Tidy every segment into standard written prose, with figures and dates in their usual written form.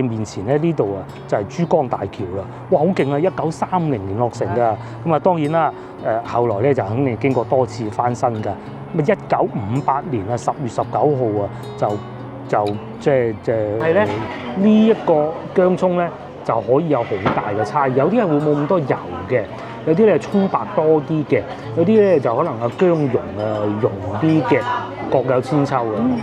你面前咧呢度啊就係珠江大橋啦，哇好勁啊！1930年落成㗎，咁啊當然啦，後來咧就肯定經過多次翻新㗎。咁1958年啊10月19號啊就係咧呢一個薑葱咧就可以有好大嘅差異，有啲係會冇咁多油嘅，有啲咧粗白多啲嘅，有啲咧就可能啊薑蓉啊溶啲嘅，各有千秋嘅。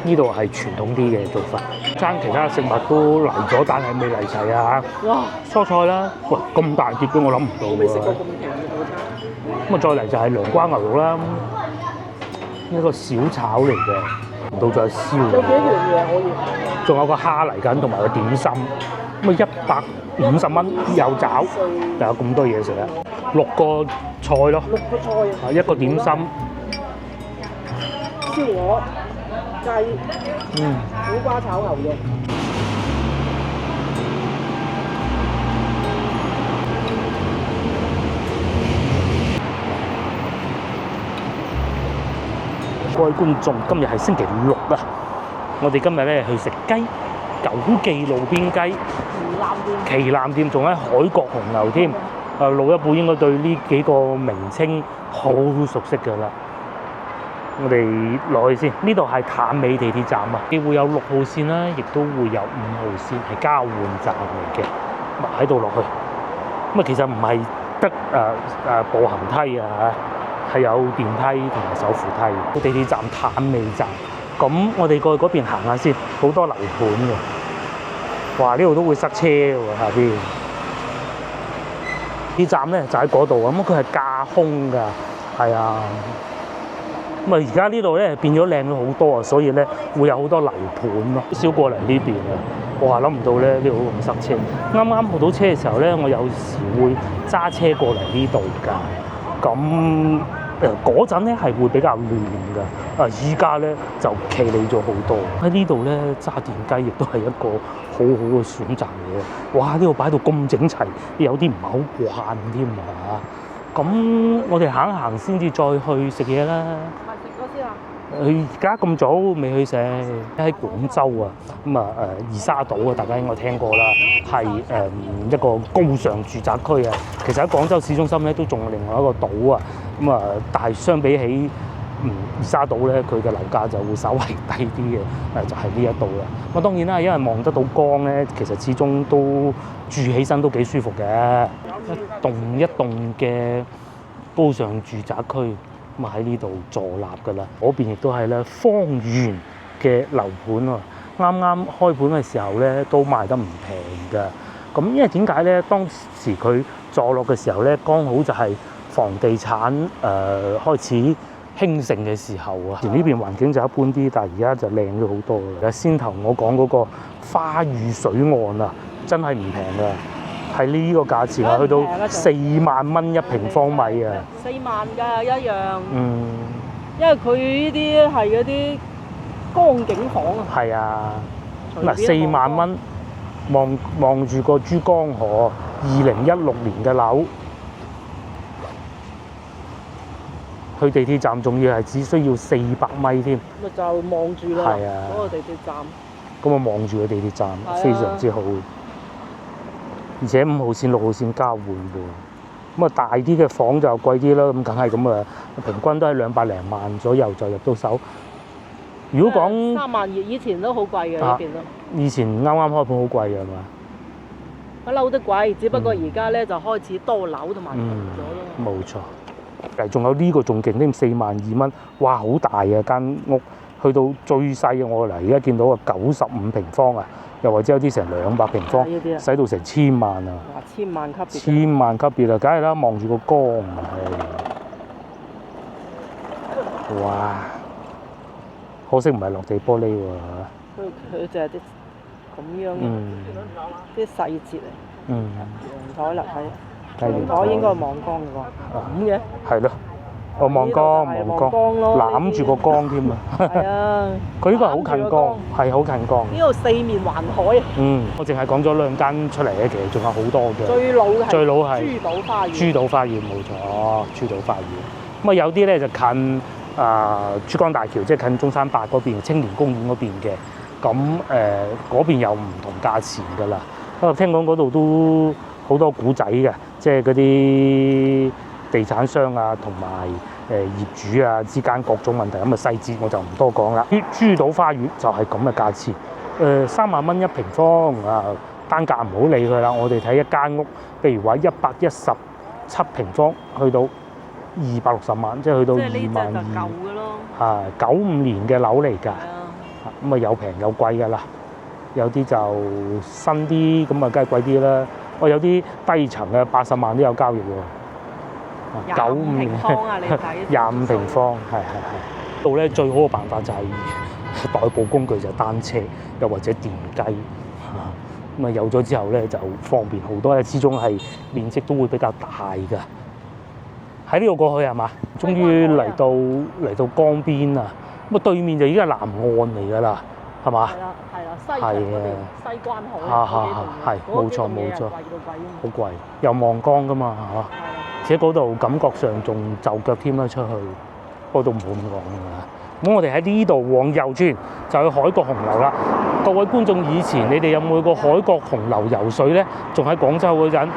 呢度係傳統啲嘅做法，爭其他食物都嚟咗，但係未嚟齊啊！哇，蔬菜啦，喂咁大碟嘅我諗唔到喎。未食過咁平嘅。咁啊，再嚟就係涼瓜牛肉啦，一個小炒嚟嘅，唔到再燒。有幾樣嘢可以？仲有個蝦嚟緊，同埋個點心，咁啊150蚊有找，就有咁多嘢食啊！6個菜咯，6個菜啊，一個點心，燒鵝。雞，苦瓜炒牛肉，各位觀眾，今日係星期6啊！我哋今日咧去食雞，九記路邊雞，旗艦店仲喺海角紅牛添。老一輩應該對呢幾個名稱好熟悉㗎啦。我哋落去先，呢度係淡尾地鐵站啊，會有6號線啦，亦都會有5號線，係交換站嚟嘅。咁喺度落去，咁啊其實唔係得步行梯啊，係有電梯同埋手扶梯。地鐵站淡尾站，咁我哋過去嗰邊行下先，好多樓盤嘅。哇！呢度都會塞車喎，下邊。地鐵站咧就喺嗰度，咁佢係架空㗎，係啊。咁啊，而家呢度咧變咗靚咗好多啊，所以咧會有好多樓盤咯，少過嚟呢邊啊！哇，諗唔到咧呢度咁塞車。啱啱落到車嘅時候咧，我有時會揸車過嚟呢度㗎。咁嗰陣咧係會比較亂㗎。依家咧就企理咗好多。喺呢度咧揸電雞亦都係一個好好嘅選擇嚟嘅。哇！呢度擺到咁整齊，有啲唔係好慣添啊！咁我哋行一行先至再去食嘢啦。佢而家咁早未去食，喺廣州啊，咁啊二沙島啊，大家應該聽過啦，係一個高尚住宅區啊。其實喺廣州市中心咧都仲有另外一個島啊，咁啊，但係相比起二沙島咧，佢嘅樓價就會稍微低啲嘅，就係呢一度啦。咁當然啦，因為望得到江咧，其實始終都住起身都幾舒服嘅，一棟一棟嘅高尚住宅區。咁喺呢度坐立㗎啦，嗰邊亦都係咧方圓嘅樓盤喎。啱啱開盤嘅時候咧，都賣得唔平㗎。咁因為點解咧？當時佢坐落嘅時候咧，剛好就係房地產開始興盛嘅時候啊。前呢邊環境就一般啲，但係而家就靚咗好多啦。先頭我講嗰個花寓水岸啊，真係唔平㗎。係呢個價錢啊，去到4萬蚊一平方米啊！4萬㗎一樣。因為佢呢啲係嗰啲江景房啊。係啊。嗱，4萬蚊望住個珠江河，2016年嘅樓，去地鐵站仲要係只需要400米添。咪就望住啦。係啊。嗰個地鐵站。咁啊，望住個地鐵站，非常之好。而且5號線、6號線交換喎，咁啊大啲嘅房就貴啲啦，咁梗係咁啊，平均都係200零萬左右就入到手。如果講3萬以前都好貴嘅呢邊都。以前啱啱開盤好貴嘅係嘛？不嬲都貴，只不過而家咧就開始多樓同埋平咗咯。冇錯，仲有呢個仲勁添，4萬2蚊，哇好大啊間屋，去到最細嘅我嚟而家見到啊95平方啊！又或者有啲成200平方，使到成1000萬啊！哇，1000萬級別！1000萬級別啊，梗係啦，望住個江啊，哇！可惜唔係落地玻璃喎。佢就係啲咁樣啲細節嚟。陽台啦，係。陽台應該係望江嘅喎。咁嘅？係咯。望江，攬住個江添啊！係啊，佢呢個係好近江，係好近江。呢度四面環海。我淨係講咗2間出嚟咧，其實仲有好多嘅。最老係珠島花園。珠島花園冇錯，珠島花園。咁啊有啲咧就近珠江大橋，即係近中山8嗰邊青年公園嗰邊嘅。咁嗰邊有唔同價錢㗎啦。不過聽講嗰度都好多古仔嘅，即係嗰啲地產商啊同埋業主啊之間各種問題，咁嘅細節我就唔多講啦。珠島花園就係咁嘅價錢，3萬蚊一平方啊，單價唔好理佢啦。我哋睇一間屋，譬如話117平方，去到260萬，即係去到2萬2。即係呢隻就舊嘅咯。係95年嘅樓嚟㗎。咁啊有平有貴㗎啦，有啲就新啲，咁啊梗係貴啲啦。有啲低層嘅80萬都有交易喎。95年25平方，係。度咧最好嘅辦法就係代步工具就係單車，又或者電雞。咁啊有咗之後咧就方便好多，始終係面積都會比較大㗎。喺呢度過去係嘛？終於嚟到江邊啊！咁啊對面就已經係南岸嚟㗎啦，係嘛？係啦，西邊西關口。係冇錯，好貴，又望江㗎嘛嚇。而且嗰度感覺上仲就腳添啦，出去嗰度唔好咁講㗎。咁我哋喺呢度往右轉就去海角紅樓啦。各位觀眾，以前你哋有冇去過海角紅樓游水咧？仲喺廣州嗰陣，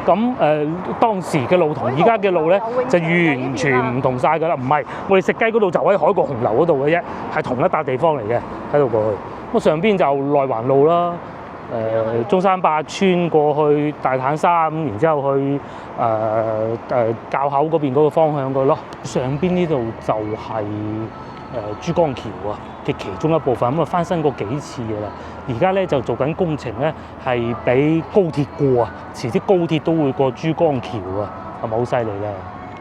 咁當時嘅路同而家嘅路咧就完全唔同晒㗎啦。唔係，我哋食雞嗰度就喺海角紅樓嗰度嘅啫，係同一笪地方嚟嘅，喺度過去。咁上邊就內環路啦，中山八村過去大坦山，然之後去滘口嗰邊嗰個方向嘅咯。上邊呢度就係珠江橋啊嘅其中一部分，咁啊翻新過幾次嘅啦。而家咧就做緊工程咧，係俾高鐵過啊，遲啲高鐵都會過珠江橋啊，係咪好犀利咧？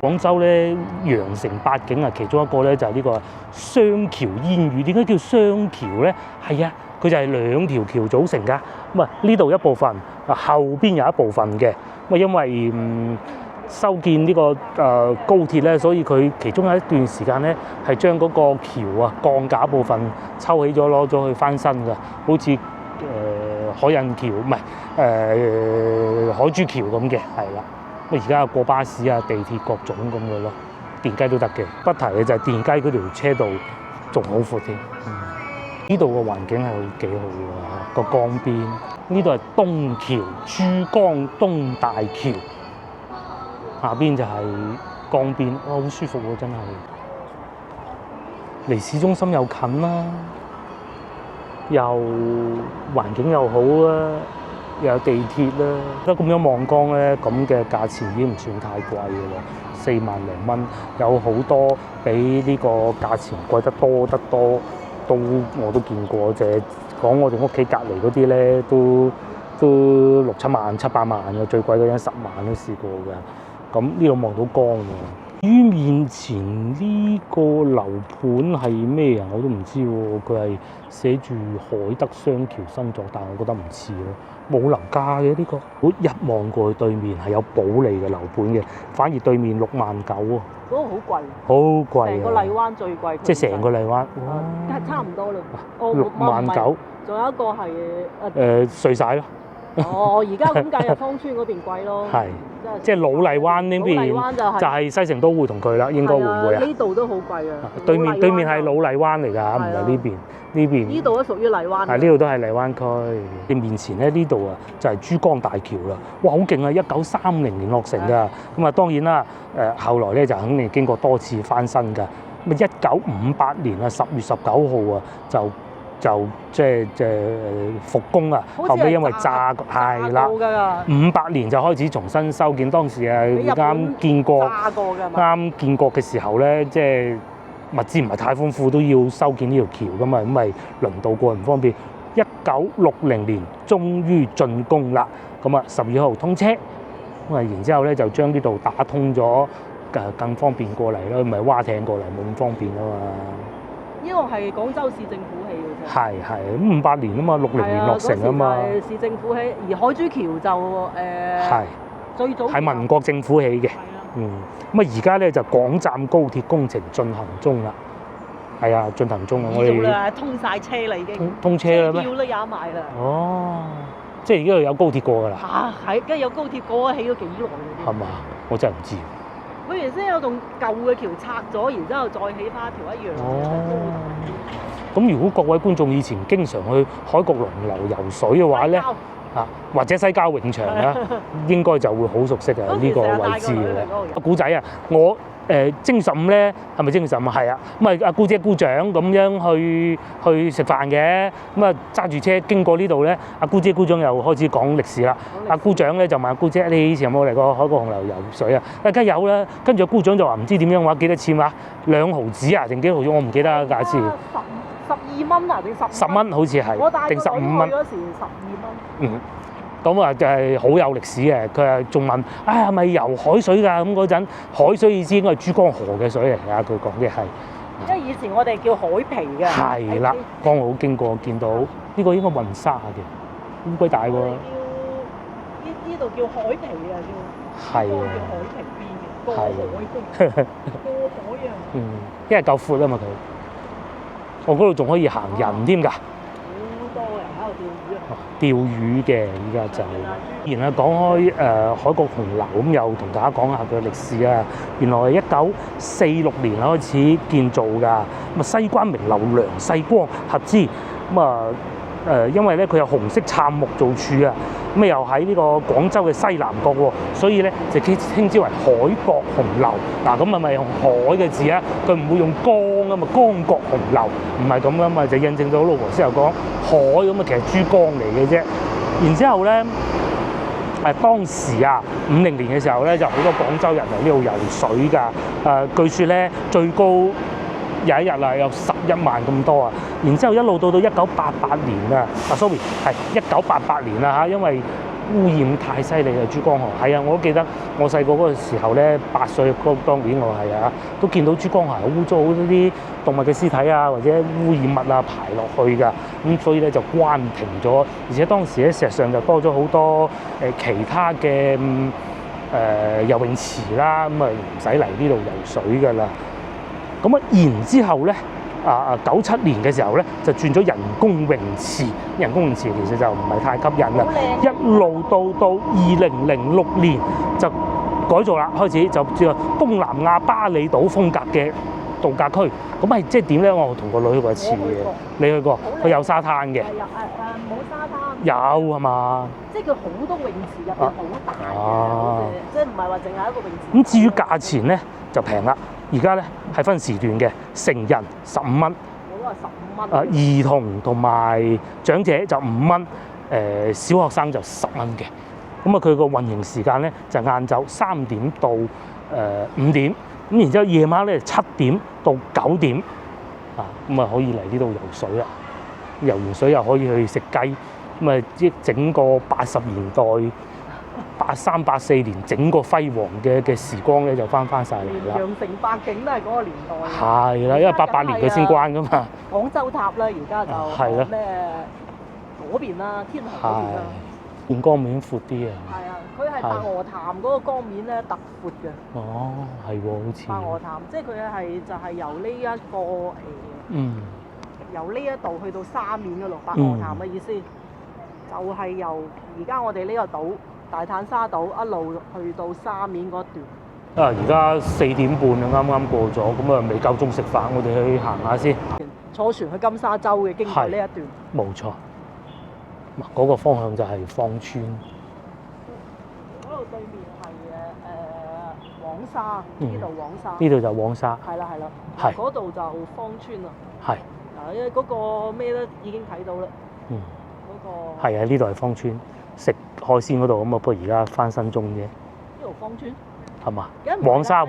廣州咧羊城八景啊，其中一個咧就係呢個雙橋煙雨。點解叫雙橋咧？係啊，佢就係2條橋組成㗎。咁啊呢度一部分，後邊有一部分嘅。咁啊因為修建呢個高鐵咧，所以佢其中有一段時間咧係將嗰個橋啊鋼架部分抽起咗，攞咗去翻新㗎，好似海印橋唔係海珠橋咁嘅，係啦。咁而家過巴士啊、地鐵各種咁嘅咯，電雞都得嘅。不提嘅就係電雞嗰條車道仲好闊添。呢度嘅環境係幾好㗎，個江邊。呢度係東橋，珠江東大橋。下邊就係江邊，哇，好舒服喎，真係。離市中心又近啦，又環境又好啦，又有地鐵啦。得咁樣望江咧，咁嘅價錢已經唔算太貴嘅喎，4萬零蚊。有好多比呢個價錢貴得多得多，我都見過。就係講我哋屋企隔離嗰啲咧，都6、7萬、7、8萬嘅，最貴嗰陣10萬都試過㗎。咁呢度望到江喎。於面前呢個樓盤係咩啊？我都唔知喎。佢係寫住海德雙橋新作，但係我覺得唔似咯。冇樓價嘅呢個。我一望過去對面係有保利嘅樓盤嘅，反而對面6萬9喎。嗰個好貴。好貴啊！成個荔灣最貴。即係成個荔灣。哇！係差唔多啦。6萬9。仲有一個係碎晒咯。而家咁計，日芳村嗰邊貴咯。係。即係老荔灣呢邊就係西城都會同佢啦，應該會唔會啊？呢度都好貴啊！對面係老荔灣嚟㗎，唔係呢邊。呢度都屬於荔灣。係呢度都係荔灣區。你面前咧呢度啊，就係珠江大橋啦。哇，好勁啊！1930年落成㗎。咁啊，當然啦，後來咧就肯定經過多次翻新㗎。咁啊，1958年啊10月19號啊就即係復工啊！後尾因為炸係啦，58年就開始重新修建。當時啊啱建國嘅時候咧，即係物資唔係太豐富，都要修建呢條橋噶嘛，咁咪輪渡過唔方便。1960年終於竣工啦，咁啊12號通車，咁啊然之後咧就將呢度打通咗，更方便過嚟咯，唔係划艇過嚟冇咁方便啊嘛。呢個係廣州市政府起嘅啫。係咁58年啊嘛，60年落成啊嘛。市政府起，而海珠橋就最早係民國政府起嘅。咁啊而家咧就廣湛高鐵工程進行中啦。係啊，進行中啊！我哋通晒車啦已經。通車啦咩？票都有埋啦。哦，即係而家有高鐵過㗎啦。係，梗係有高鐵過，起咗幾耐嘅。係嘛？我真係唔知。佢原先有棟舊嘅橋拆咗，然之後再起翻一條一樣嘅。咁如果各位觀眾以前經常去海角龍樓游水嘅話咧，或者西郊泳場啦，應該就會好熟悉嘅呢個位置嘅啦。古仔啊，我正月15咧，係咪正月15啊？係啊，咁啊阿姑姐姑丈咁樣去食飯嘅，咁啊揸住車經過呢度咧，阿姑姐姑丈又開始講歷史啦。阿姑丈咧就問阿姑姐：你以前有冇嚟過海角龍樓游水啊？梗係有啦。跟住阿姑丈就話唔知點樣話幾多錢話2毫子啊，定幾毫子？我唔記得啦價錢。12蚊啊定10蚊好似係，定15蚊。嗰時12蚊。咁啊就係好有歷史嘅，佢係仲問係咪游海水㗎？咁嗰陣海水意思應該係珠江河嘅水嚟㗎，佢講嘅係。因為以前我哋叫海皮嘅。係啦，剛好經過見到呢個應該運沙嘅，烏龜大喎。呢度叫海皮啊，叫。係。叫海皮邊嘅，過海過海啊。因為夠闊啊嘛佢。我嗰度仲可以行人添㗎。釣魚嘅依家就，然後講開海角紅樓咁，又同大家講下佢嘅歷史啊。原來係1946年開始建造㗎，咁啊西關名流梁世光合資，咁啊因為咧佢有紅色杉木做柱啊，咁又喺呢個廣州嘅西南角喎，所以咧就稱之為海角紅樓。嗱咁係咪用海嘅字啊？佢唔會用江啊嘛，江角紅樓唔係咁噶嘛，就印證到老婆先又講海咁啊，其實珠江嚟嘅啫。然之後咧當時啊50年嘅時候咧，就好多廣州人嚟呢度游水㗎。據說咧最高有一日啊，有11萬咁多啊！然之後一路到1988年啊，sorry 係1988年啦嚇，因為污染太犀利啊，珠江河係啊，我都記得我細個嗰個時候咧，8歲嗰當年我係啊，都見到珠江河好污糟，好多啲動物嘅屍體啊，或者污染物啊排落去㗎，咁所以咧就關停咗，而且當時咧事實上就多咗好多其他嘅游泳池啦，咁啊唔使嚟呢度游水㗎啦。咁啊，然之後咧，97年嘅時候咧，就轉咗人工泳池。人工泳池其實就唔係太吸引啦，一路到2006年就改造啦，開始就叫東南亞巴厘島風格嘅度假區。咁係即係點咧？我同個女去過一次嘅，你去過？佢有沙灘嘅。冇沙灘。有係嘛？即係佢好多泳池入邊好大嘅，即係唔係話淨係一個泳池。咁至於價錢咧就平啦。而家咧係分時段嘅，成人15蚊，我都係15蚊。兒童同埋長者就5蚊，小學生就10蚊嘅。咁啊，佢個運營時間咧就晏晝3點到5點，咁然之後夜晚咧7點到9點，咁啊可以嚟呢度游水啦。游完水又可以去食雞，咁啊即整個80年代。83、84年整個輝煌嘅時光咧就翻晒嚟啦。羊城八景都係嗰個年代。係啦，因為88年佢先關噶嘛。廣州塔啦，而家就係啦。咩嗰邊啦，天河嗰邊啦。面江面闊啲啊。係啊，佢係白鵝潭嗰個江面咧特闊嘅。哦，係喎，好似。白鵝潭，即係佢就係由呢一個由呢一度去到沙面嗰度，白鵝潭嘅意思，就係由而家我哋呢個島。大坦沙島一路去到沙面嗰段。而家4點半啊，啱啱過咗，咁啊未夠鐘食飯，我哋去行下先。坐船去金沙洲嘅，經過呢一段。冇錯。嗰個方向就係芳村。嗰度對面係黃沙，呢度黃沙。呢度就黃沙。係啦。係。嗰度就芳村啦。係。因為嗰個咩咧已經睇到啦。嗰個。係啊，呢度係芳村。食海鮮嗰度咁啊，不過而家翻新中啫。呢度芳村係嘛？黃沙。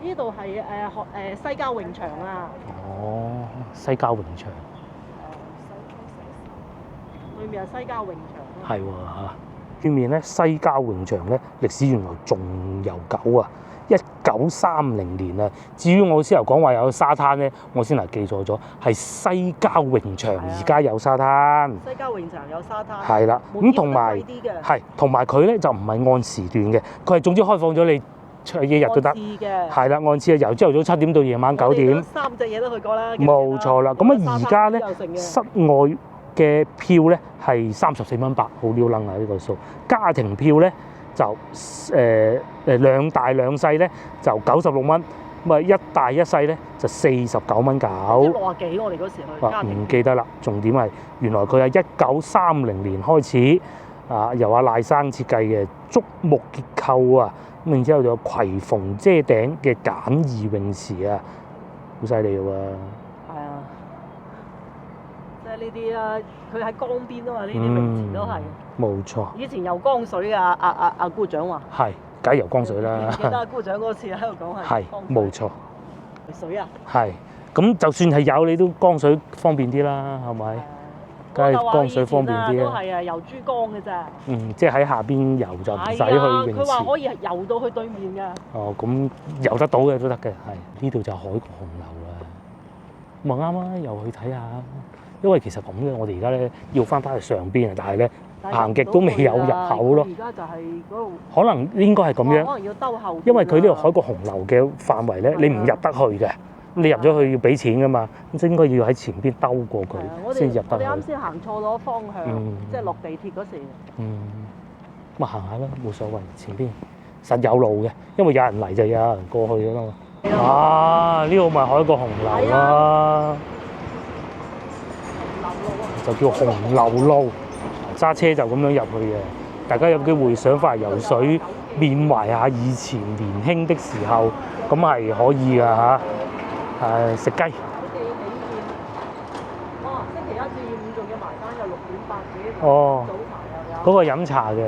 呢度係西郊泳場啊。哦，西郊泳場。裏面係西郊泳場。係喎嚇。對面咧西郊泳場咧歷史原來仲悠久啊！1930年啊。至於我先頭講話有沙灘咧，我先係記錯咗，係西郊泳場而家有沙灘。西郊泳場有沙灘。係啦，咁同埋佢咧就唔係按時段嘅，佢係總之開放咗你日日都得。係啦，按次啊，由朝頭早7點到夜晚9點。3隻嘢都去過啦。冇錯啦，咁啊而家咧室外嘅票咧係34蚊8，好撩楞啊呢個數。家庭票咧就兩大兩細咧就96蚊，咁啊一大一細咧就49蚊即嚿。 60幾，我哋嗰時去哇！家庭唔記得啦，重點係原來佢係1930年開始由阿賴生設計嘅竹木結構啊，咁然之後就有葵縫遮頂嘅簡易泳池啊，好犀利喎！係啊，即係呢啲啊，佢喺江邊啊嘛，呢啲泳池都係。冇錯，以前游江水啊，阿姑丈話。係梗係游江水啦，記得阿姑丈嗰次喺度講係。係冇錯，水啊。係咁就算係有，你都江水方便啲啦，係咪？梗係江水方便啲都係啊，游珠江嘅咋。即係喺下邊游就唔使去泳池。佢話可以游到去對面㗎。哦，咁游得到嘅都得嘅，係呢度就係海角紅樓啦。咁啊啱啊，又去睇下。因為其實咁嘅，我哋而家咧要翻去上邊啊，但係咧行極都未有入口咯。而家就係嗰度。可能應該係咁樣。可能要兜後。因為佢呢個海角紅樓嘅範圍咧，你唔入得去嘅。你入咗去要俾錢㗎嘛，咁應該要喺前邊兜過佢先入得去。我哋啱先行錯咗方向，即係落地鐵嗰時。咁啊行下啦，冇所謂。前邊實有路嘅，因為有人嚟就有人過去㗎啦嘛。啊，呢個咪海角紅樓啦，就叫紅樓路。揸車就咁樣入去嘅，大家有機會想翻嚟游水，緬懷下以前年輕的時候，咁係可以㗎嚇。食雞。哦，星期一至五仲要埋單，有6.8幾。哦。早茶又有。嗰個飲茶嘅。係啊，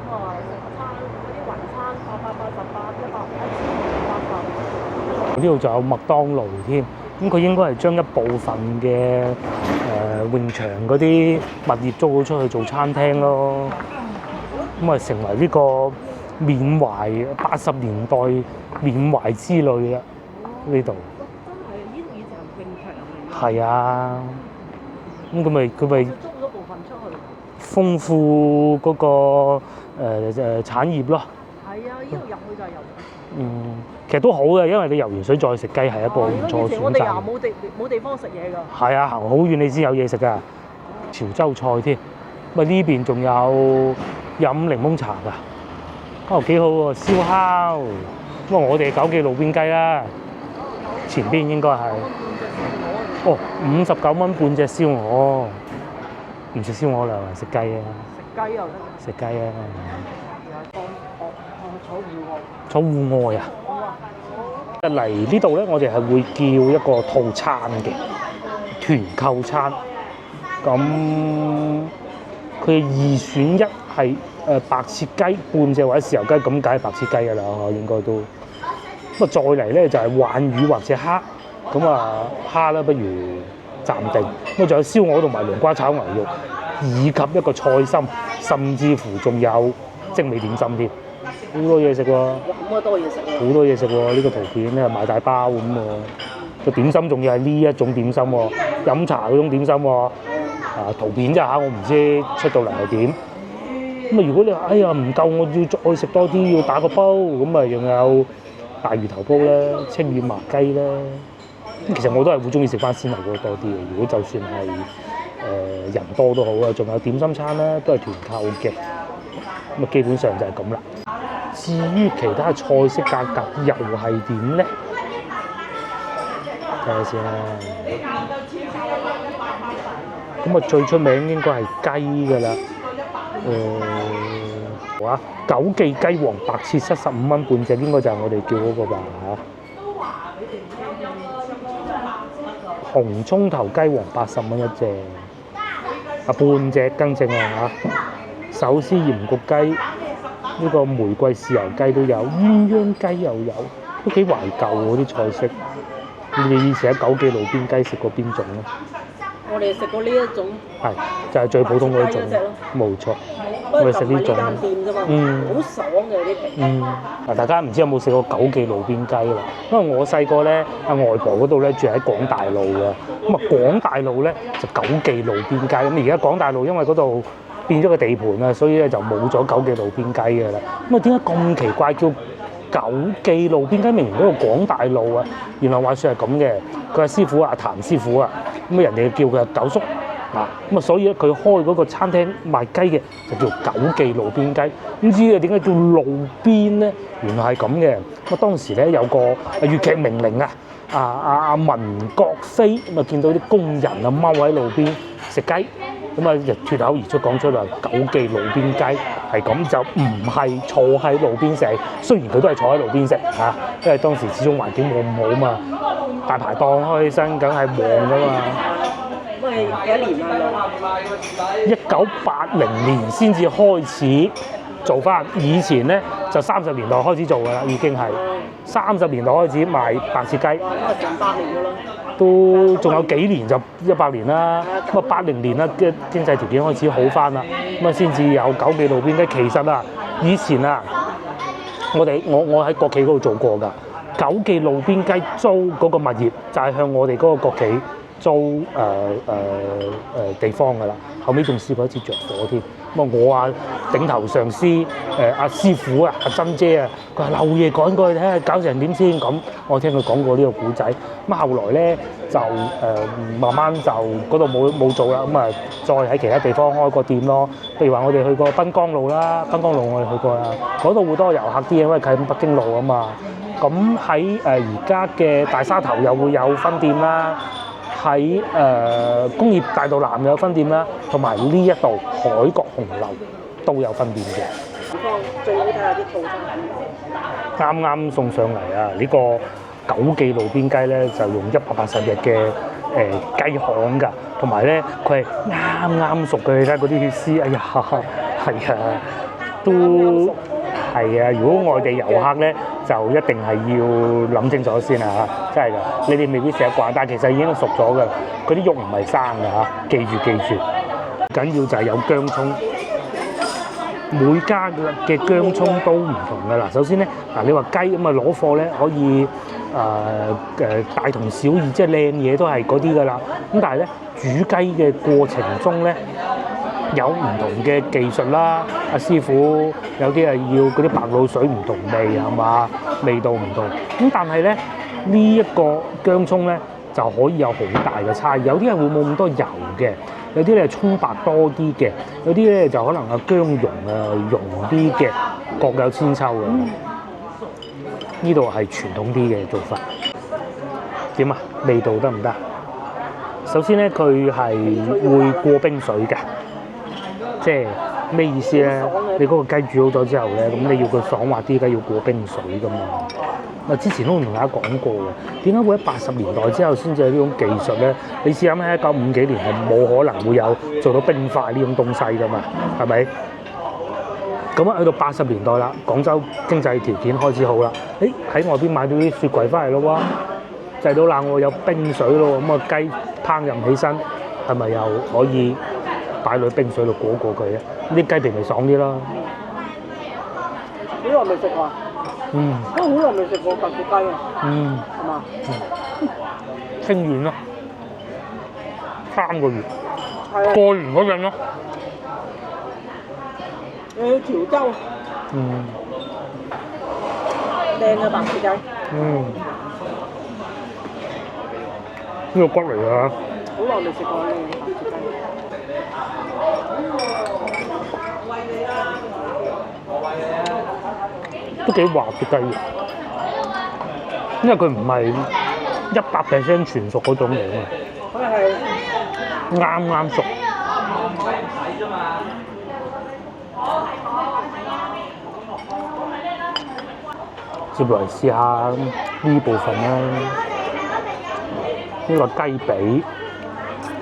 咁啊食餐嗰啲雲餐888、100、1080。呢度仲有麥當勞添，咁佢應該係將一部分嘅泳場嗰啲物業租咗出去做餐廳咯，咁啊成為呢個緬懷80年代緬懷之旅啦。呢度真係呢度以前係泳場嚟嘅。係啊，咁佢咪租咗部分出去。豐富嗰個產業咯。係啊，呢度入去就係游。其實都好嘅，因為你游完水再食雞係一個唔錯選擇。我哋又冇地方食嘢㗎。係啊，行好遠你先有嘢食㗎。潮州菜添，咁呢邊仲有飲檸檬茶㗎，幾好喎！燒烤，咁我哋9記路邊雞啦。前邊應該係59蚊半隻燒鵝，唔食燒鵝啦，食雞啊！食雞又得。食雞啊！坐戶外。坐戶外啊！嚟呢度咧，我哋係會叫一個套餐嘅團購餐。咁佢2選1係白切雞半隻或者豉油雞，咁梗係白切雞㗎啦，應該都。咁啊，再嚟咧就係鯇魚或者蝦，咁啊蝦啦，不如暫定。咁啊，仲有燒鵝同埋涼瓜炒牛肉，以及一個菜心，甚至乎仲有精美點心添，好多嘢食喎。咁多嘢食喎。好多嘢食喎！呢個圖片咧賣大包咁喎，個點心仲要係呢一種點心喎，飲茶嗰種點心喎。圖片啫嚇，我唔知出到嚟係點。咁啊，如果你話哎呀唔夠，我要再食多啲，要打個煲，咁啊，仲有大魚頭煲啦、清遠麻雞啦。咁其實我都係會中意食翻鮮牛嗰個多啲嘅。如果就算係人多都好啊，仲有點心餐啦，都係團購嘅。咁啊，基本上就係咁啦。至於其他菜式價格又係點咧？睇下先啦。咁啊，最出名應該係雞㗎啦。9記雞皇白切75蚊半隻，應該就係我哋叫嗰個吧嚇。紅葱頭雞皇80蚊一隻，半隻更正啊嚇。手撕鹽焗雞。呢個玫瑰豉油雞都有，鴛鴦雞又有，都幾懷舊嗰啲菜式。你以前喺9記路邊雞食過邊種咧？我哋食過呢一種。係，就係最普通嗰種。冇錯。我哋食呢種。好爽嘅啲皮。大家唔知有冇食過9記路邊雞啦？因為我細個咧，阿外婆嗰度咧住喺廣大路嘅，咁啊廣大路咧就9記路邊雞。咁而家廣大路因為嗰度變咗個地盤啊，所以咧就冇咗9記路邊雞嘅啦。咁啊，點解咁奇怪叫9記路邊雞？明明嗰個廣大路啊，原來話説係咁嘅。佢係師傅啊，譚師傅啊，咁啊人哋叫佢係九叔，咁啊，所以咧佢開嗰個餐廳賣雞嘅就叫九記路邊雞。唔知啊點解叫路邊咧？原來係咁嘅。咁啊當時咧有個粵劇名伶啊，阿文國飛咁啊，見到啲工人啊踎喺路邊食雞，咁啊就脱口而出講出嚟九記路邊雞係咁，就唔係坐喺路邊食。雖然佢都係坐喺路邊食嚇，因為當時始終環境冇咁好嘛，大排檔開起身梗係旺噶嘛。咁係幾多年啊1980年先至開始做翻，以前咧就30年代開始做㗎啦，已經係30年代開始賣白切雞，咁啊成100年㗎啦。都仲有幾年就100年啦。咁啊80年啦嘅經濟條件開始好翻啦，咁啊先至有九記路邊雞。其實啊，以前啊，我喺國企嗰度做過㗎。九記路邊雞租嗰個物業就係向我哋嗰個國企租地方㗎啦。後尾仲試過一次着火添。咁啊我啊頂頭上司阿師傅啊阿珍姐啊，佢話漏夜趕過去睇下搞成點先。咁我聽佢講過呢個古仔。咁後來咧就慢慢就嗰度冇做啦。咁啊再喺其他地方開個店咯。譬如話我哋去過濱江路啦，濱江路我哋去過啦，嗰度會多遊客啲，因為近北京路啊嘛。咁喺而家嘅大沙頭又會有分店啦。喺工業大道南有分店啦，同埋呢一度海角紅樓都有分店嘅。地方最好睇下啲套餐。啱啱送上嚟啊！呢個九記路邊雞咧就用180日嘅雞項㗎，同埋咧佢係啱啱熟嘅。你睇嗰啲血絲，哎呀，係啊，都係啊！如果外地遊客咧，就一定係要諗清楚先啊！真係㗎，你哋未必食得慣，但係其實已經熟咗㗎。嗰啲肉唔係生㗎嚇，記住。緊要就係有薑葱，每家嘅薑葱都唔同㗎啦。首先咧，你話雞咁啊攞貨咧可以大同小異，即係靚嘢都係嗰啲㗎啦。咁但係咧煮雞嘅過程中咧，有唔同嘅技術啦，阿師傅有啲係要嗰啲白滷水唔同味係嘛，味道唔同。咁但係咧呢一個薑葱咧就可以有好大嘅差異，有啲係會冇咁多油嘅，有啲咧葱白多啲嘅，有啲咧就可能啊薑蓉溶啲嘅，各有千秋嘅。呢度係傳統啲嘅做法。點啊？味道得唔得？首先咧佢係會過冰水嘅。即係咩意思咧？你嗰個雞煮好咗之後咧，咁你要佢爽滑啲，梗係要過冰水噶嘛。啊，之前都同大家講過嘅，點解會喺80年代之後先至有呢種技術咧？你試下喺1950幾年係冇可能會有做到冰塊呢種東西噶嘛，係咪？咁啊，去到80年代啦，廣州經濟條件開始好啦，喺外邊買到啲雪櫃翻嚟咯喎，製到冷喎有冰水咯，咁啊雞烹飪起身係咪又可以擺落冰水度過佢咧？啲雞皮咪爽啲咯。好耐未食過。都好耐未食過白切雞啊。係嘛？清遠咯，3個月。係啊。過完嗰陣咯。又要潮州。靚嘅白切雞。呢個骨嚟㗎。好耐未食過呢個白切雞。都幾滑嘅雞肉，因為佢唔係100% 全熟嗰種嚟啊嘛，佢係啱熟。接落嚟試下呢部分啦，呢個雞髀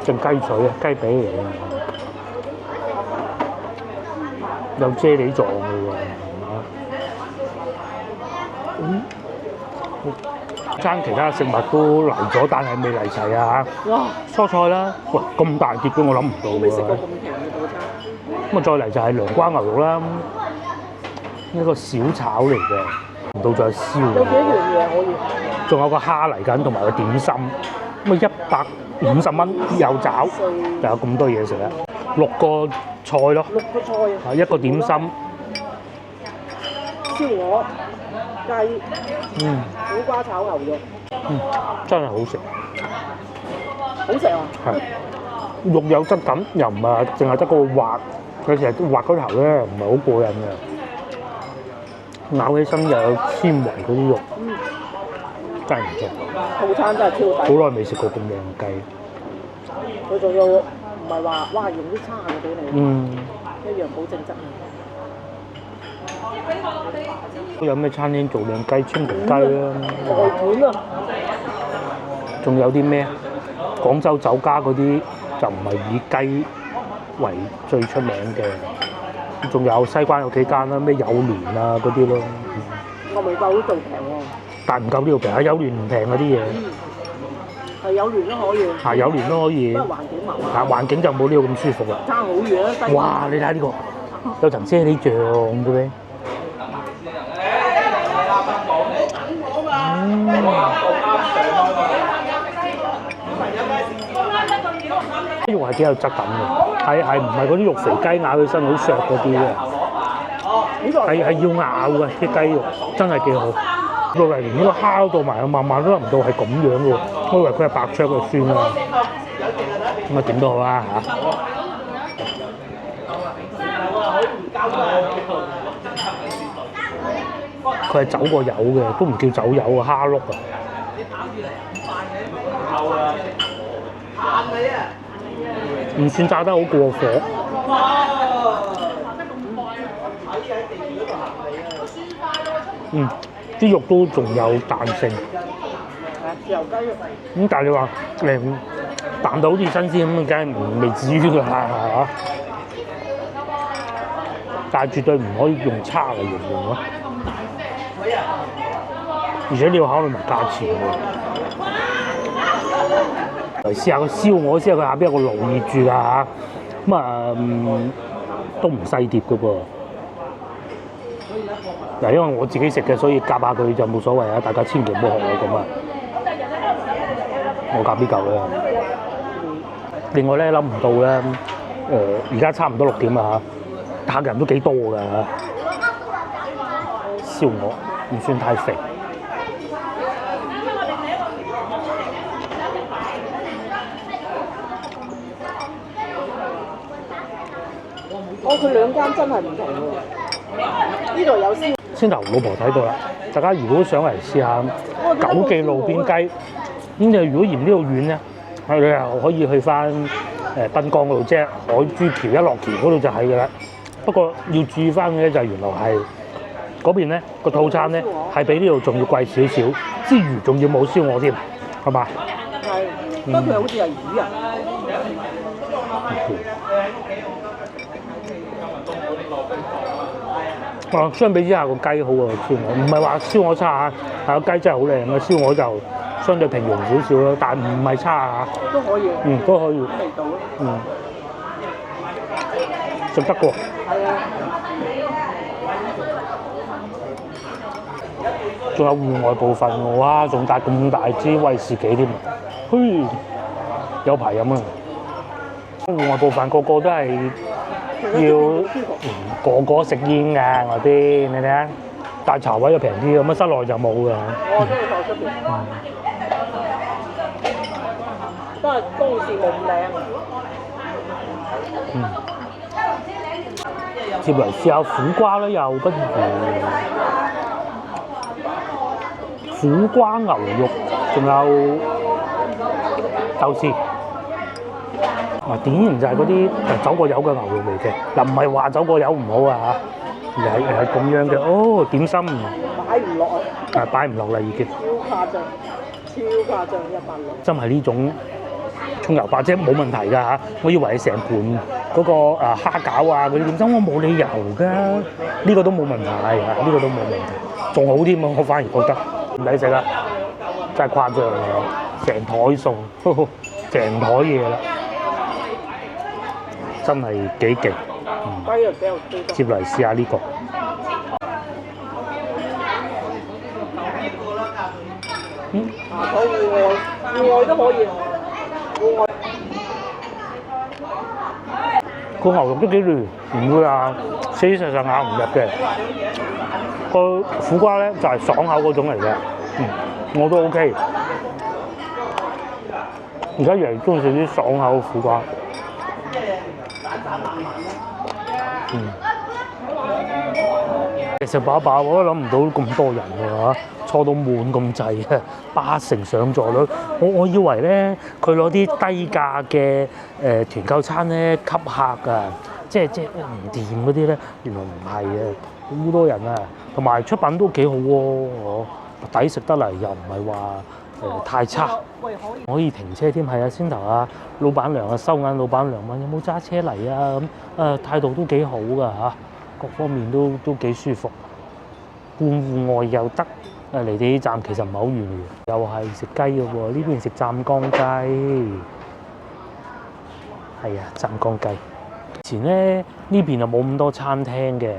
定雞腿啊，雞髀嚟嘅，有啫喱狀嘅喎。餐其他食物都嚟咗，但係未嚟齊啊！哇，蔬菜啦，喂咁大碟嘅我諗唔到未食過喎。咁平嘅早餐。咁啊，再嚟就係涼瓜牛肉啦，一個小炒嚟嘅，唔到再燒。有幾樣嘢可以？仲有個蝦嚟緊，同埋個點心，咁啊150蚊有找，就有咁多嘢食啦。6個菜咯， 6個菜啊！一個點心，燒鵝、雞、苦瓜炒牛肉，真係好食。好食啊！係肉有質感，又唔係淨係得個滑，佢成日滑嗰頭咧唔係好過癮嘅，咬起身又有纖維嗰啲肉，真係唔錯。套餐真係超抵。好耐未食過咁靚嘅雞。佢仲要唔係話哇用啲差嘅俾你，一樣保證質量。有咩餐廳做靚雞？清平雞啦，外盤啊，仲有啲咩？廣州酒家嗰啲就唔係以雞為最出名嘅，仲有西關有幾間啦，咩友聯啊嗰啲咯。我未夠呢度平喎。但唔夠呢度平，喺友聯唔平嗰啲嘢。係有聯都可以。係有聯都可以。不過環境麻麻。但環境就冇呢度咁舒服啦。爭好遠啊！西關。哇！你睇下呢個有層啫喱醬嘅咩？啲肉係幾有質感嘅，係唔係嗰啲肉肥雞咬起身好削嗰啲嘅？係要咬嘅啲雞肉，真係幾好。我以為連呢個烤到埋，慢慢都諗唔到係咁樣嘅喎，我以為佢係白灼就算啦。咁啊點都好啦嚇。佢係走過油嘅，都唔叫走油啊，蝦碌啊。唔算炸得好過火。啲肉都仲有彈性。豉油雞肉。咁但係你話彈到好似新鮮咁，梗係未至於㗎啦，係嘛？但係絕對唔可以用差嚟形容咯。而且你要考慮埋價錢喎。嚟試下個燒鵝先，佢下邊有個爐熱住㗎嚇，咁都唔細碟㗎噃。嗱，因為我自己食嘅，所以夾下佢就冇所謂啊！大家千祈唔好學我咁啊！我夾呢嚿咧。另外咧，諗唔到咧，而家差唔多6點啦嚇，客人都幾多㗎嚇。燒鵝唔算太肥。佢兩間真係唔同喎，呢度有燒。先頭老婆睇過啦，大家如果想嚟試下九記路邊雞，咁你如果嫌呢度遠咧，你又可以去翻濱江嗰度，即係海珠橋一落橋嗰度就係㗎啦。不過要注意翻嘅咧就係原來係嗰邊咧個套餐咧係比呢度仲要貴少少，之餘仲要冇燒鵝添，係嘛？係，不過佢好似係魚啊。相比之下個雞好過燒鵝，唔係話燒鵝差嚇，但個雞真係好靚嘅，燒鵝就相對平庸少少咯，但唔係差嚇。都可以。都可以。味道咯。食得過。係啊。仲有戶外部分喎，哇！仲帶咁大支威士忌添，嘿，有排飲啊！戶外部分個個都係。個個食煙㗎外邊，你睇下，大茶位又平啲，咁啊室內就冇㗎。我都係坐出邊。都係公事冇咁靚。接嚟試下苦瓜啦，又不如苦瓜牛肉，仲有豆豉。典型就係嗰啲走過油嘅牛肉嚟嘅，嗱唔係話走過油唔好啊嚇，而係咁樣嘅。哦，點心擺唔落啊！擺唔落啦已經。超誇張160。真係呢種葱油白啫冇問題㗎嚇，我以為係成盤嗰個蝦餃啊嗰啲點心，我冇理由㗎，呢個都冇問題啊，呢個都冇問題，仲好添啊！我反而覺得唔抵食啦，真係誇張啊！成台餸，成台嘢啦。真係幾勁，雞肉比較多。接嚟試下呢個，可以戶外都可以，戶外。個牛肉都幾嫩，唔會話死死實實咬唔入嘅。個苦瓜咧就係爽口嗰種嚟嘅，我都 OK。而家越嚟中意食啲爽口苦瓜。食飽飽，我都諗唔到咁多人喎，坐到滿咁滯啊，80%上座率。我以為咧，佢攞啲低價嘅團購餐咧吸客啊，即係唔掂嗰啲咧，原來唔係啊，好多人啊，同埋出品都幾好喎，抵食得嚟又唔係話太差。可以停車添，係啊，先頭啊，老闆娘啊收銀，老闆娘問有冇揸車嚟啊咁，態度都幾好㗎嚇，各方面都幾舒服。半戶外又得，離地鐵站其實唔係好遠嘅，又係食雞嘅喎，呢邊食湛江雞，係啊，湛江雞。以前咧呢邊就冇咁多餐廳嘅，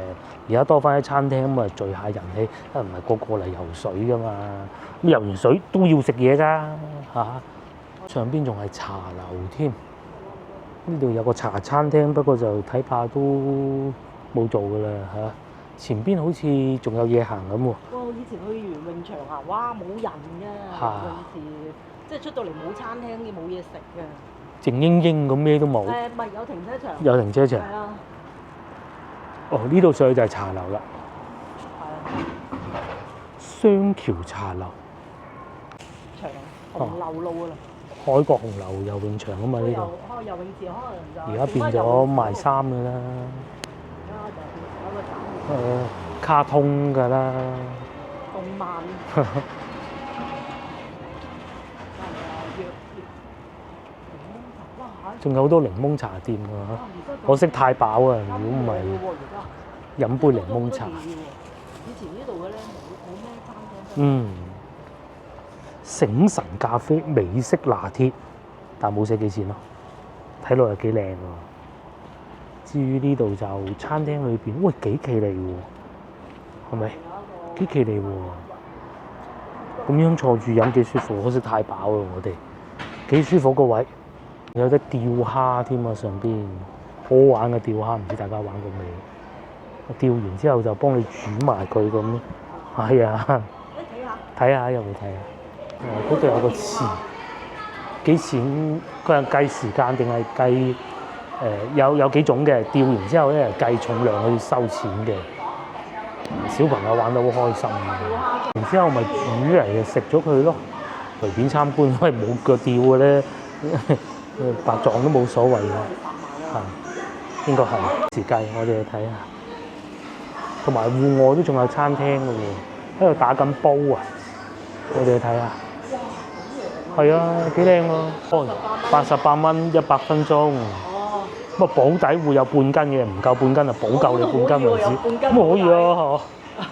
而家多翻啲餐廳咁啊聚下人氣，唔係個嚟游水噶嘛，咁游完水都要食嘢㗎嚇。上邊仲係茶樓添，呢度有個茶餐廳，不過就睇怕都冇做㗎啦嚇。前邊好似仲有嘢行咁喎。哇！以前去完泳場啊，哇冇人㗎，泳池即係出到嚟冇餐廳嘅，冇嘢食嘅。靜英英咁咩都冇。唔係有停車場。有停車場。係啊。哦，呢度上去就係茶樓啦。係啊。雙橋茶樓。長紅樓路㗎啦。海角紅樓游泳場啊嘛呢度。開游泳池可能就。而家變咗賣衫㗎啦。卡通㗎啦，動漫，仲有好多檸檬茶店㗎，可惜太飽啊！如果唔係飲杯檸檬茶，以前呢度嘅咧冇咩餐廳。醒神咖啡美式拿鐵，但冇寫幾錢咯，睇落又幾靚喎。至於呢度就餐廳裏邊，喂幾企理喎，係咪？幾企理喎，咁樣坐住飲幾舒服，可惜太飽啦我哋。幾舒服個位，有得釣蝦添啊上邊，好好玩嘅釣蝦，唔知大家玩過未？釣完之後就幫你煮埋佢咁咯。係啊，睇下有冇睇下？嗰度有個池，幾錢？佢係計時間定係計？有幾種嘅，釣完之後咧計重量去收錢嘅，小朋友玩得好開心嘅。然之後咪煮嚟食咗佢咯，隨便參觀，因為冇腳釣嘅咧，白撞都冇所謂嘅，係應該係時計，我哋去睇下。同埋戶外都仲有餐廳嘅喎，喺度打緊煲啊！我哋去睇下。係啊，幾靚喎！88蚊100分鐘。咁啊保底會有半斤嘅，唔夠半斤就補夠你半斤為止，咁可以啊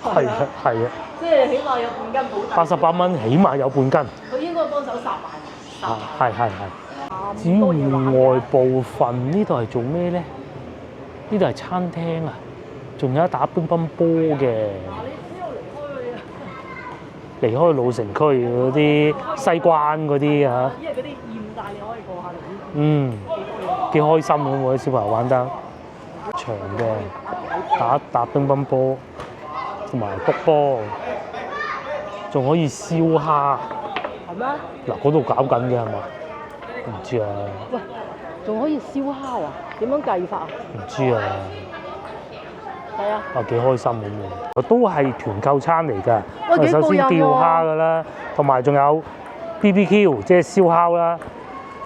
嚇，係啊係啊，即係起碼有半斤保底。88蚊起碼有半斤。佢應該幫手殺埋。係。至於戶外部分呢度係做咩咧？呢度係餐廳啊，仲有得打乒乓波嘅。離開老城區嗰啲西關嗰啲啊。因為嗰啲厭曬，你可以過下嚟。幾開心咁喎！啲小朋友玩得長嘅，打乒乓波，同埋篤波，仲可以燒蝦。係咩？嗱，嗰度搞緊嘅係嘛？唔知啊。喂，仲可以燒蝦啊？點樣計法啊？唔知啊。係啊。幾開心咁喎！都係團購餐嚟㗎。喂，首先釣蝦㗎啦，同埋仲有 BBQ， 即係燒烤啦。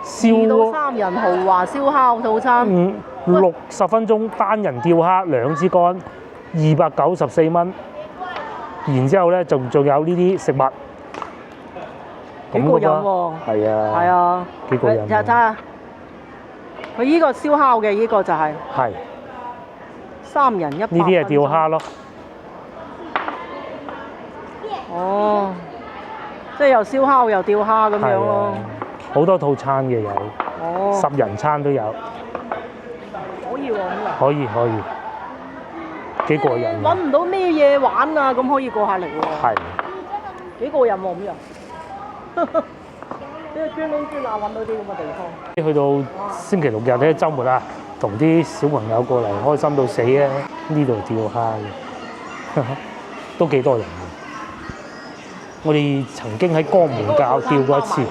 2到3人豪華燒烤套餐，60分鐘單人釣蝦2支竿，294蚊。然之後咧，仲有呢啲食物，幾過癮喎！係啊，係啊，幾過癮。睇下，佢依個燒烤嘅依個就係3人100。呢啲係釣蝦咯。哦，即係又燒烤又釣蝦咁樣咯。好多套餐嘅有，10人餐都有。可以喎，可以，幾過癮。揾唔到咩嘢玩啊，咁可以過下嚟喎。係。幾過癮喎咁樣。呢個專窿專罅揾到啲咁嘅地方。去到星期6日咧，週末啊，同啲小朋友過嚟開心到死啊！呢度釣蝦嘅，都幾多人嘅。我哋曾經喺江門教釣過一次。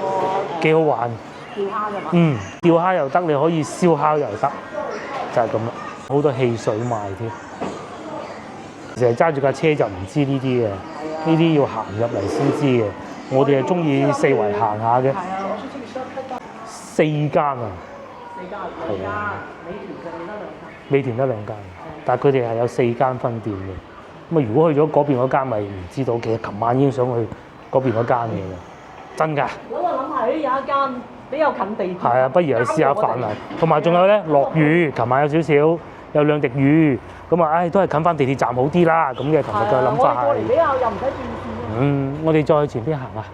幾好玩，釣蝦㗎嘛？釣蝦又得，你可以燒烤又得，就係咁啦。好多汽水賣添，成日揸住架車就唔知呢啲嘅，呢啲要行入嚟先知嘅。我哋係中意四圍行下嘅。4間啊！ 4間，係啊，美團就得2間，美團得2間，但係佢哋係有4間分店嘅。咁啊，如果去咗嗰邊嗰間，咪唔知道。其實琴晚已經想去嗰邊嗰間嘅啦，真㗎。諗下，有一間比較近地鐵。係啊，不如去試下飯啊！同埋仲有咧，落雨，琴晚有少少，有2滴雨，咁啊，唉，都係近翻地鐵站好啲啦。咁嘅琴日嘅諗法係。過嚟比較又唔使轉線。我哋再去前邊行啊，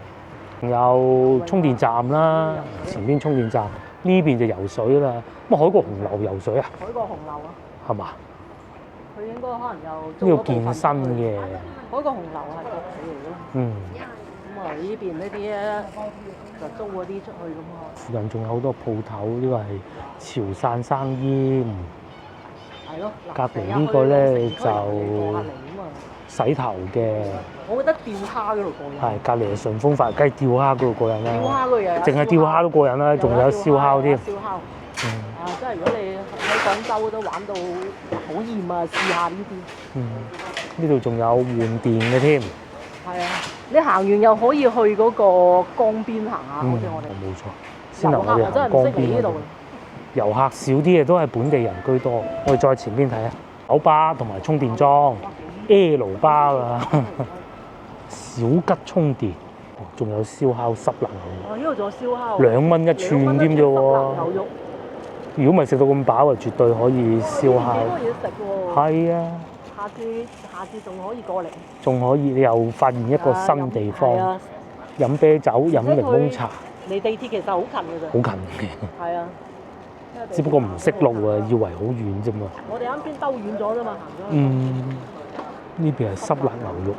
有充電站啦，前邊充電站，呢邊就游水啦。咁海角紅樓游水啊？海角紅樓啊？係嘛？佢應該可能有呢個健身嘅。海角紅樓係國企嚟嘅。咁啊，呢邊呢啲咧就租嗰啲出去咁啊。附近仲有好多鋪頭，呢個係潮汕生腌。係咯。隔離呢個咧就洗頭嘅。我覺得釣蝦嗰度過癮。係，隔離係順豐快，梗係釣蝦嗰度過癮啦。釣蝦嗰度又有。淨係釣蝦都過癮啦，仲有燒烤添。燒烤。即係如果你喺廣州都玩到好厭啊，試下呢啲。呢度仲有換電嘅添。係啊，你行完又可以去嗰個江邊行下，好似我哋。冇錯。先頭我哋行江邊嗰度。遊客少啲嘅，都係本地人居多。我哋再前邊睇下，酒吧同埋充電樁 ，L 巴啊，小吉充電，仲有燒烤濕辣牛肉。呢度仲有燒烤。2蚊一串添啫喎。如果唔係食到咁飽啊，絕對可以燒烤。幾多嘢食喎？係啊。下次仲可以過嚟。仲可以，你又發現一個新地方。飲啤酒、飲檸檬茶。離地鐵其實好近嘅啫。好近嘅。係啊。只不過唔識路啊，以為好遠啫嘛。我哋啱先兜遠咗啫嘛，行咗。呢邊係濕辣牛肉，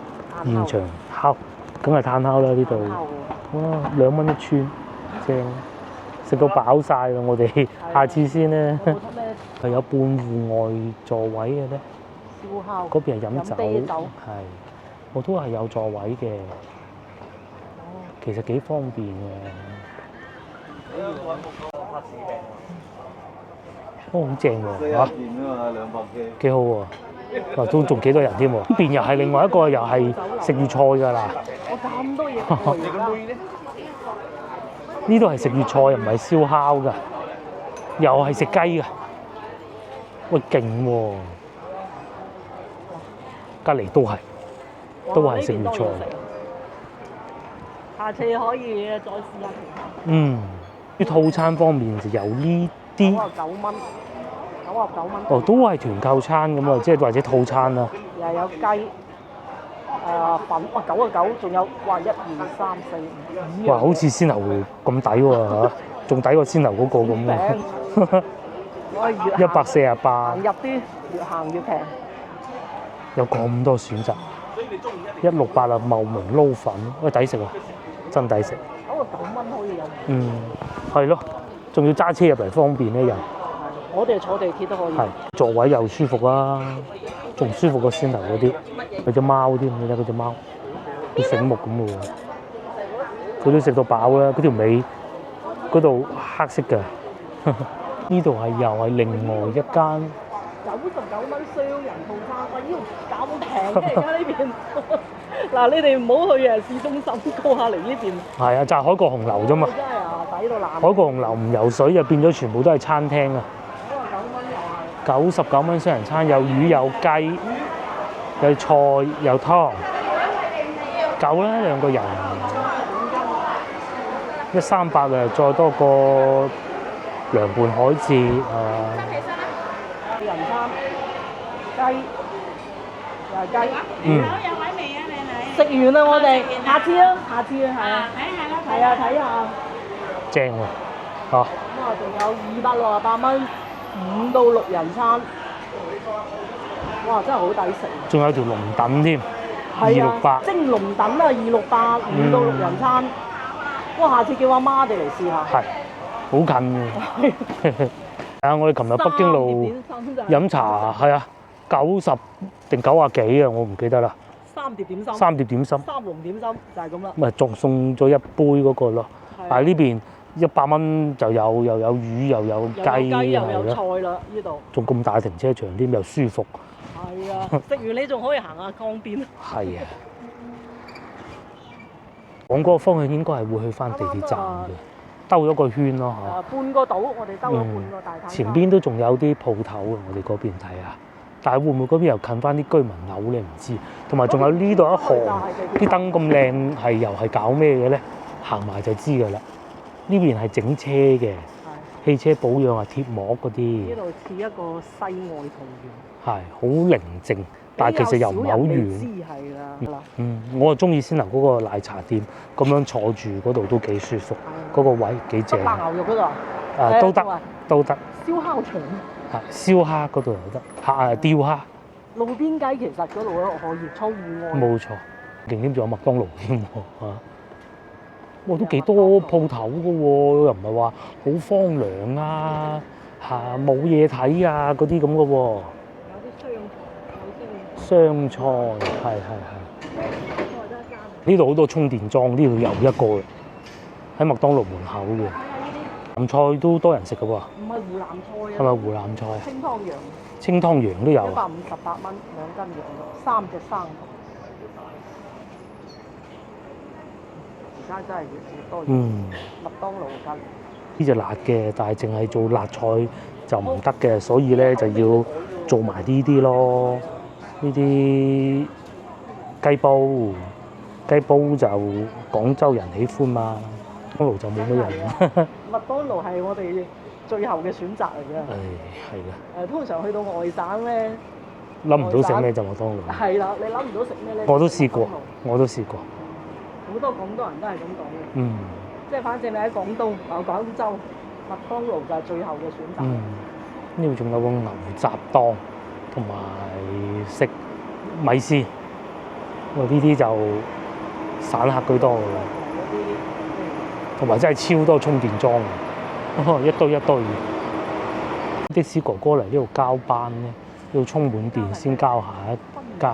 現場烤，梗係炭烤啦呢度。哇，2蚊一串，正，食到飽晒啦！我哋下次先咧。係有半戶外座位嘅咧。燒烤。嗰邊係飲酒。啤酒。係，我都係有座位嘅。其實幾方便嘅。好正喎嚇！幾好喎！都仲幾多人添喎？呢邊又係另外一個，又係食粵菜㗎啦。我咁多嘢呢度係食粵菜，又唔係燒烤㗎，又係食雞㗎。喂，勁喎！隔離都係食粵菜。下次可以再試下。啲套餐方面就有呢啲。99蚊。哦，都係團購餐咁啊，即係或者套餐啦。又有雞，粉，99，仲有1、2、3、4、5。哇，好似鮮牛咁抵喎嚇，仲抵過鮮牛嗰個咁嘅。148。行入啲，越行越平。有咁多選擇。168啊，茂名撈粉，喂，抵食啊，真抵食。99蚊可以飲。係咯，仲要揸車入嚟方便咧又。我哋坐地鐵都可以。係，座位又舒服啦，仲舒服過鮮牛嗰啲。有隻貓添，你睇嗰隻貓，好醒目咁嘅喎。佢都食到飽啦，嗰條尾嗰度黑色嘅。呢度係又係另外一間。99蚊雙人套餐，哇！呢度咁平嘅而家呢邊。嗱，你哋唔好去市中心，過下嚟呢邊。係啊，就係海角紅樓啫嘛。真係啊，抵到爛。海角紅樓唔游水就變咗全部都係餐廳啊。99蚊雙人餐，有魚有雞，有菜有湯，夠啦2個人。138啊，再多個涼拌海蜇人餐雞又係雞。有位未啊，靚女？食完啦，我哋下次啊，係啊。係啊，睇下。正喎，嚇。咁啊，仲有268蚊5到6人餐，哇！真係好抵食。仲有條龍躉添，268。蒸龍躉啊，268 5到6人餐。哇！下次叫阿媽哋嚟試下。係，好近嘅。係啊，我哋琴日北京路飲茶係啊，90定90幾啊，我唔記得啦。3碟點心。3碟點心。3籠點心就係咁啦。咪仲送咗1杯嗰個咯。但係呢邊100蚊就有，又有魚又有又有雞，雞又有係咯，菜啦，呢度。仲咁大停車場添，又舒服。係啊，食完你仲可以行下江邊。係啊，往嗰個方向應該係會去翻地鐵站嘅，兜咗個圈咯半個島，我哋兜咗半個大嚇。灘。前邊都仲有啲鋪頭啊，我哋嗰邊睇下。但係會唔會嗰邊又近翻啲居民樓咧？唔知。同埋仲有呢度一行啲燈咁靚，係又係搞咩嘅咧？行埋就知㗎啦。呢邊係整車嘅，汽車保養啊、貼膜嗰啲。呢度似一個世外桃源。係好寧靜，但係其實又唔係好遠。知係啦。我就中意先頭嗰個奶茶店，咁樣坐住嗰度都幾舒服，嗰個位幾正。白牛肉嗰度都得，都得。燒烤場。燒蝦嗰度又得，釣蝦。路邊街其實嗰度都可以操戶外。冇錯，勁添仲有麥當勞添喎嚇。哇，都幾多鋪頭㗎喎，又唔係話好荒涼啊冇嘢睇啊嗰啲咁嘅喎。有啲商菜係。呢度好多充電樁，呢度又一個啦，喺麥當勞門口嘅。南菜都多人食嘅喎。唔係湖南菜啊。係咪湖南菜？清湯羊。清湯羊都有。158蚊2斤羊肉，3隻生蠔。而家真係越嚟越多嘢。麥當勞緊。呢隻辣嘅，但係淨係做辣菜就唔得嘅，所以咧就要做埋呢啲咯。呢啲雞煲就廣州人喜歡嘛，麥當勞就冇乜人。麥當勞係我哋最後嘅選擇嚟嘅。係嘅。通常去到外省咧，諗唔到食咩就麥當勞。係啦，你諗唔到食咩咧？我都試過。好多廣東人都係咁講嘅。即係反正你喺廣東、廣州，麥當勞就係最後嘅選擇。呢度仲有個牛雜檔，同埋食米線。呢啲就散客居多㗎啦。同埋真係超多充電樁嘅，一堆。的士哥哥嚟呢度交班咧，要充滿電先交下一間。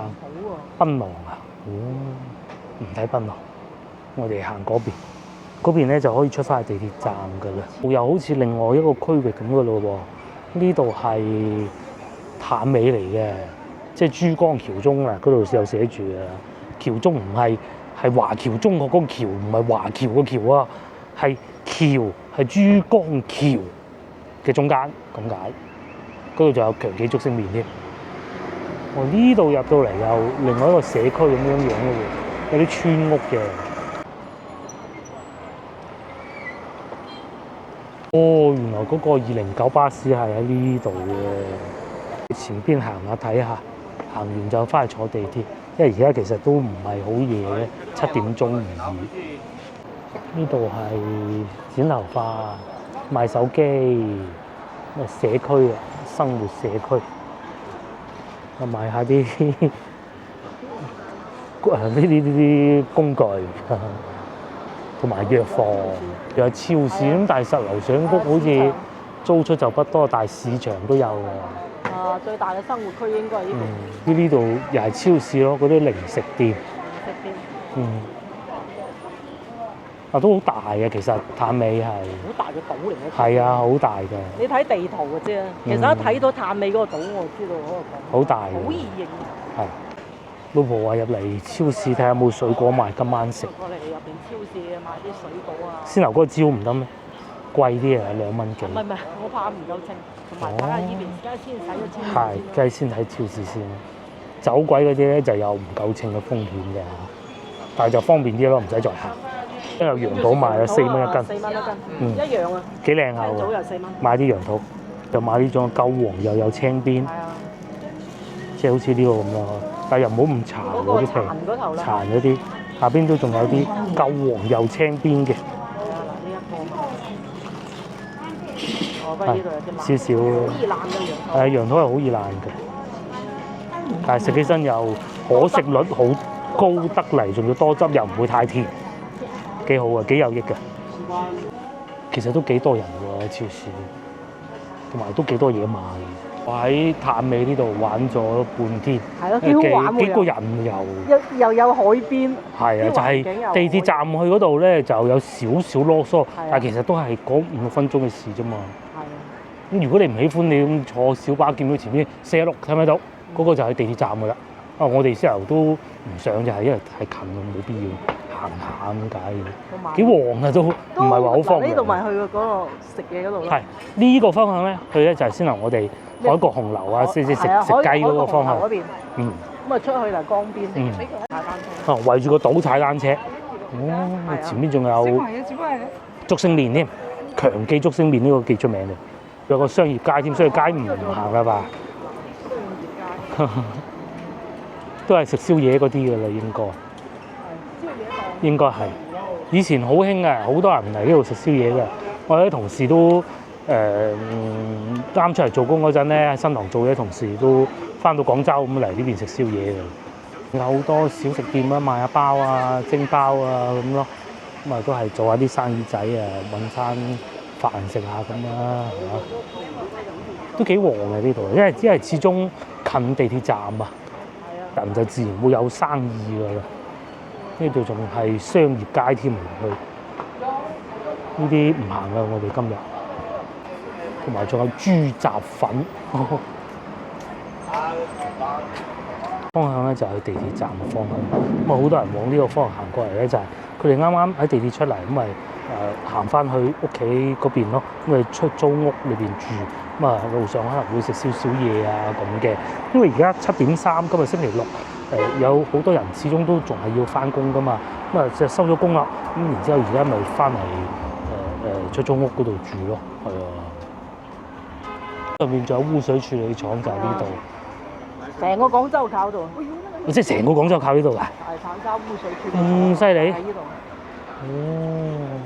檳榔啊，唔睇檳榔，我哋行嗰邊。嗰邊咧就可以出翻去地鐵站㗎啦，又好似另外一個區域咁㗎咯喎。呢度係潭尾嚟嘅，即係珠江橋中啊，嗰度有寫住啊。橋中唔係華僑中學嗰個橋，唔係華僑個橋啊，係橋係珠江橋嘅中間咁解。嗰度仲有強記竹升麵添。呢度入到嚟有另外一個社區咁樣嘅喎，有啲村屋嘅。原來嗰個209巴士係喺呢度嘅。前邊行下睇下，行完就翻去坐地鐵，因為而家其實都唔係好夜嘅，7點鐘而已。呢度係剪頭髮、賣手機、社區啊，生活社區，賣下啲呢啲工具。同埋藥房，又有超市咁，但係實樓上屋好似租出就不多，但係市場都有㗎。最大嘅生活區應該係呢度。呢度又係超市咯，嗰啲零食店。都好大嘅，其實潭尾係。好大嘅島嚟嘅。係啊，好大嘅。你睇地圖嘅啫，其實一睇到潭尾嗰個島，我就知道嗰個島。好大。好易認。係。老婆話入嚟超市睇下有冇水果賣，今晚食。過嚟入邊超市買啲水果啊。先頭嗰個蕉唔得咩？貴啲啊，2蚊幾。唔係，我怕唔夠稱，同埋睇下呢邊而家先使咗錢。係，梗係先喺超市先。走鬼嗰啲咧就有唔夠稱嘅風險嘅，但係就方便啲咯，唔使再行。因為有羊肚賣啊，4蚊一斤。4蚊一斤。一樣啊。幾靚下喎。早又4蚊。買啲羊肚，就買呢種夠黃又有青邊。係啊。即係好似呢個咁咯，但係又唔好咁殘嗰啲皮，殘嗰啲，下邊都仲有啲夠黃又青邊嘅。少少咯。好易爛嘅羊肚。羊肚係好易爛嘅，但係食起身又可食率好高得嚟，仲要多汁又唔會太甜，幾好啊，幾有益嘅。其實都幾多人喎喺超市，同埋都幾多嘢買。我喺潭尾呢度玩咗半天，係咯，幾好玩喎，幾個人遊。又有海邊，係啊，就係地鐵站去嗰度咧，就有少少囉嗦，但係其實都係嗰5分鐘嘅事啫嘛。係啊。咁如果你唔喜歡，你咁坐小巴見到前面416睇唔睇到？嗰個就係地鐵站㗎啦。啊，我哋朝頭都唔上就係因為太近啦，冇必要行下咁解嘅。幾旺啊都，唔係話好方便。呢度咪去嗰個食嘢嗰度咯。係呢個方向咧，去咧就係先頭我哋海角紅樓啊，食雞嗰個方向。嗰邊。嗯。咁啊出去就江邊，踩單車。啊，圍住個島踩單車。哦，前面仲有竹升麵添，強記竹升麵呢個幾出名嘅，有個商業街添，商業街唔行啦吧？商業街。都係食宵夜嗰啲㗎啦，應該。宵夜檔。應該係。以前好興嘅，好多人嚟呢度食宵夜嘅。我啲同事都啱出嚟做工嗰陣咧，喺新塘做嘢，同事都翻到廣州咁嚟呢邊食宵夜嘅。有好多小食店啊，賣下包啊、蒸包啊咁咯。咁啊都係做下啲生意仔啊，揾餐飯食下咁啦，係嘛？都幾旺嘅呢度，因為始終近地鐵站啊。人就自然會有生意㗎啦。呢度仲係商業街添，去呢啲唔行啦。我哋今日同埋仲有豬雜粉。方向咧就係地鐵站嘅方向。咁啊，好多人往呢個方向行過嚟咧，就係佢哋啱啱喺地鐵出嚟，咁咪行翻去屋企嗰邊咯。咁咪出租屋裏邊住。咁啊，路上可能會食少少嘢啊咁嘅。因為而家7點3，今日星期6。有好多人始終都仲係要翻工噶嘛，咁啊就收咗工啦，咁然之後而家咪翻嚟出租屋嗰度住咯，係啊。上面仲有污水處理廠就喺呢度。成個廣州靠度。即係成個廣州靠呢度㗎。大潭沙污水處理廠。咁犀利？喺呢度。哦，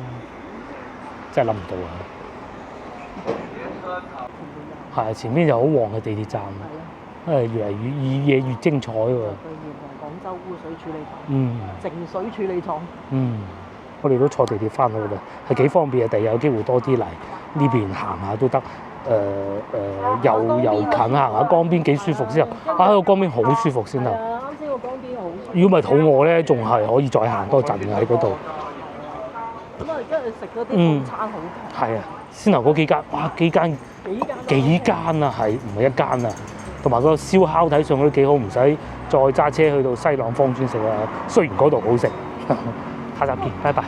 真係諗唔到啊！係前面就好旺嘅地鐵站。越嚟越越精彩喎！對面係廣州污水處理廠，淨水處理廠。我哋都坐地鐵翻去啦，係幾方便啊！第日有機會多啲嚟呢邊行下都得。又近行下江邊幾舒服之後，個江邊好舒服先得。啱先個江邊好。如果唔係肚餓咧，仲係可以再行多陣嘅喺嗰度。咁啊，跟住食嗰啲餐好。係啊，先頭嗰幾間，哇幾間啊，係唔係一間啊？同埋個燒烤睇上去都幾好，唔使再揸車去到西朗芳村食啊。雖然嗰度好食，下集見，拜拜。